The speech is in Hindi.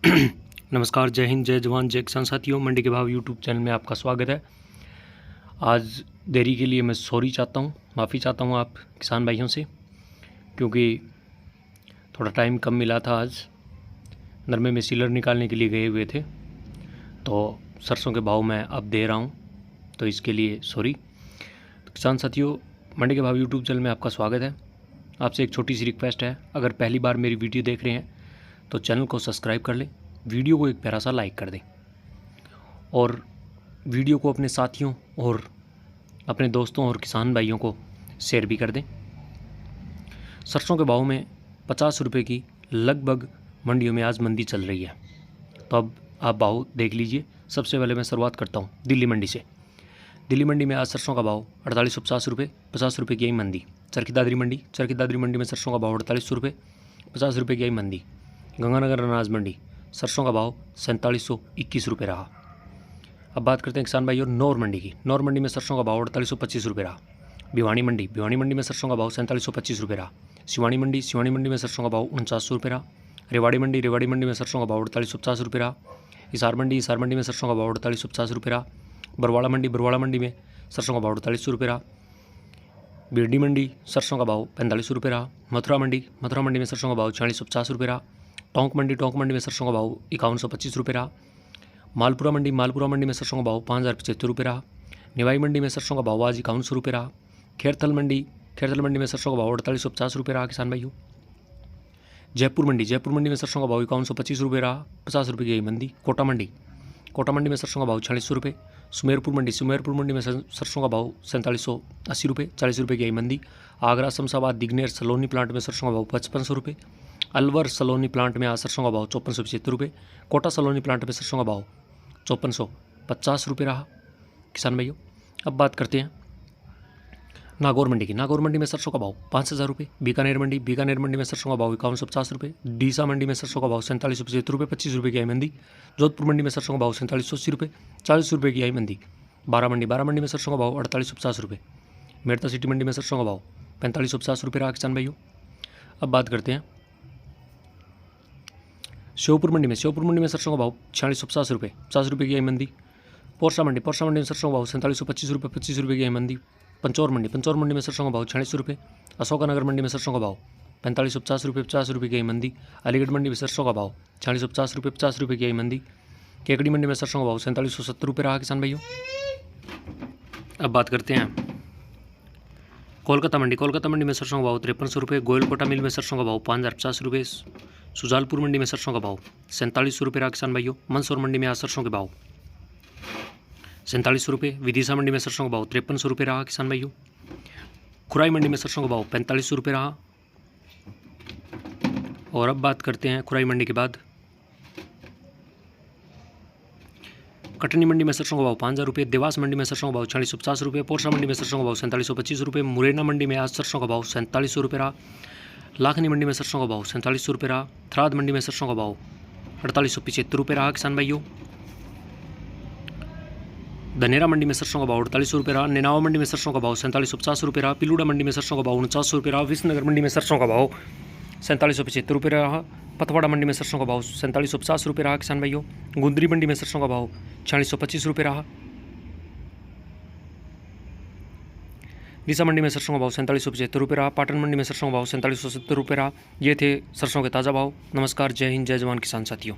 नमस्कार, जय हिंद, जय जवान, जय किसान साथियों। मंडी के भाव यूट्यूब चैनल में आपका स्वागत है। आज देरी के लिए मैं सॉरी चाहता हूँ, माफ़ी चाहता हूँ आप किसान भाइयों से, क्योंकि थोड़ा टाइम कम मिला था। आज नरमे में सीलर निकालने के लिए गए हुए थे, तो सरसों के भाव मैं अब दे रहा हूँ, तो इसके लिए सॉरी। तो किसान साथियों, मंडी के भाव यूट्यूब चैनल में आपका स्वागत है। आपसे एक छोटी सी रिक्वेस्ट है, अगर पहली बार मेरी वीडियो देख रहे हैं तो चैनल को सब्सक्राइब कर लें, वीडियो को एक प्यारा सा लाइक कर दें और वीडियो को अपने साथियों और अपने दोस्तों और किसान भाइयों को शेयर भी कर दें। सरसों के भाव में 50 रुपये की लगभग मंडियों में आज मंदी चल रही है, तो अब आप भाव देख लीजिए। सबसे पहले मैं शुरुआत करता हूँ दिल्ली मंडी से। दिल्ली मंडी में आज सरसों का भाव 4850 रुपये, 50 रुपये की आई मंदी। चरखी दादरी मंडी में सरसों का भाव 48 रुपये, 50 रुपये की आई मंदी। गंगानगर अनाज मंडी सरसों का भाव 4721 रुपये रहा। अब बात करते हैं किसान भाई और नौर मंडी की। नौर मंडी में सरसों का भाव 4825 रुपये रहा। भिवानी मंडी में सरसों का भाव 4725 रुपये रहा। सिवानी मंडी में सरसों का भाव 4900 रुपये रहा। रेवाड़ी मंडी में सरसों का भाव 4850 रुपये रहा। हिसार मंडी में सरसों का भाव 4850 रुपये रहा। बरवाड़ा मंडी में सरसों का भाव 4800 रुपये रहा। बिरडी मंडी सरसों का भाव 45 रुपये रहा। मथुरा मंडी में सरसों का भाव 4650 रुपये रहा। टोंक मंडी में सरसों का भाव 5125 रुपये रहा। मालपुरा मंडी में सरसों का भाव 5075 रुपये रहा। निवाई मंडी में सरसों का भाव आज 5100 रुपये रहा। खेरथल मंडी में सरसों का भाव 4850 रुपये रहा किसान भाइयों। जयपुर मंडी में सरसों का भाव 5125 रुपये रहा, 50 रुपये की मंदी। कोटा मंडी में सरसों का भाव 4600 रुपये। सुमेरपुर मंडी में सरसों का भाव 4780 रुपये, 40 रुपये की आई मंदी। आगरा, शमशाबाद, दिग्नेर, सलोनी प्लांट में सरसों का भाव 5500 रुपये। अलवर सलोनी प्लांट में आज सरसों का भाव 5475 रुपये। कोटा सलोनी प्लांट में सरसों का भाव 5450 रुपये रहा किसान भाइयों। अब बात करते हैं नागौर मंडी में सरसों का भाव 5000 रुपये। बीकानेर मंडी में सरसों का भाव 5150 रुपये। डीसा मंडी में सरसों का भाव 4775 रुपये, 25 रुपये की आई मंदी। जोधपुर मंडी में सरसों का भाव 4780 रुपये, 40 रुपये की आई मंदी। बारह मंडी में सरसों का भाव 4850 रुपये। मेड़ता सिटी मंडी में सरसों का भाव 4550 रुपये रहा किसान भाइयों। अब बात करते हैं श्योपुर मंडी में सरसों का भाव 4650 रुपये, 50 रुपये की आई मंदी। पोरसा मंडी में सरसों का भाव 4725 रुपये, 25 रुपये की आई मंदी। पंचौर मंडी में सरसों का भाव 46 रुपये। अशोकनगर मंडी में सरसों का भाव 4550 रुपये, 50 रुपये की आई मंदी। अलीगढ़ मंडी में सरसों का भाव 4650 रुपये, 50 रुपये की आई मंदी। केकड़ी मंडी में सरसों का भाव 4770 रुपये रहा किसान भाइयों। अब बात करते हैं कोलकाता मंडी में सरसों का भाव 5300 रुपये। गोयलकोटा मिल में सरसों का भाव 5050 रुपये। सुजालपुर मंडी में सरसों का भाव 4700 रुपये रहा किसान भाइयों। मंदसौर मंडी में आज सरसों के भाव 4700 रुपये। विदिशा मंडी में सरसों का भाव 5300 रुपये रहा किसान भाइयों। खुराई मंडी में सरसों का भाव 4500 रुपये रहा। और अब बात करते हैं खुराई मंडी के बाद कटनी मंडी में सरसों का भाव 5000 रुपये। देवास मंडी में सरसों का भाव 4650 रुपये। पोरसा मंडी में सरसों का भाव 4725 रुपये। मुरैना मंडी में आज सरसों का भाव 4700 रुपये रहा। लाखनी मंडी में सरसों का भाव 4700 रुपये रहा। थराद मंडी में सरसों का भाव 4875 रुपये रहा किसान भाइयों। धनेरा मंडी में सरसों का भाव 4800 रुपये रहा। नेनावा मंडी में सरसों का भाव 4750 रुपये रहा। पिलूड़ा मंडी में सरसों का भाव 4900 रुपये रहा। विष्णुनगर मंडी में सरसों का भाव 4775 रुपये रहा। पतवाड़ा मंडी में सरसों का भाव 4750 रुपये रहा किसान भाइयों। गुंदरी मंडी में सरसों का भाव 4625 रुपये रहा। डीसा मंडी में सरसों का भाव 4775 रुपये रहा। पाटन मंडी में सरसों का भाव 4770 रुपये रहा। ये थे सरसों के ताज़ा भाव। नमस्कार, जय हिंद, जय जवान किसान साथियों।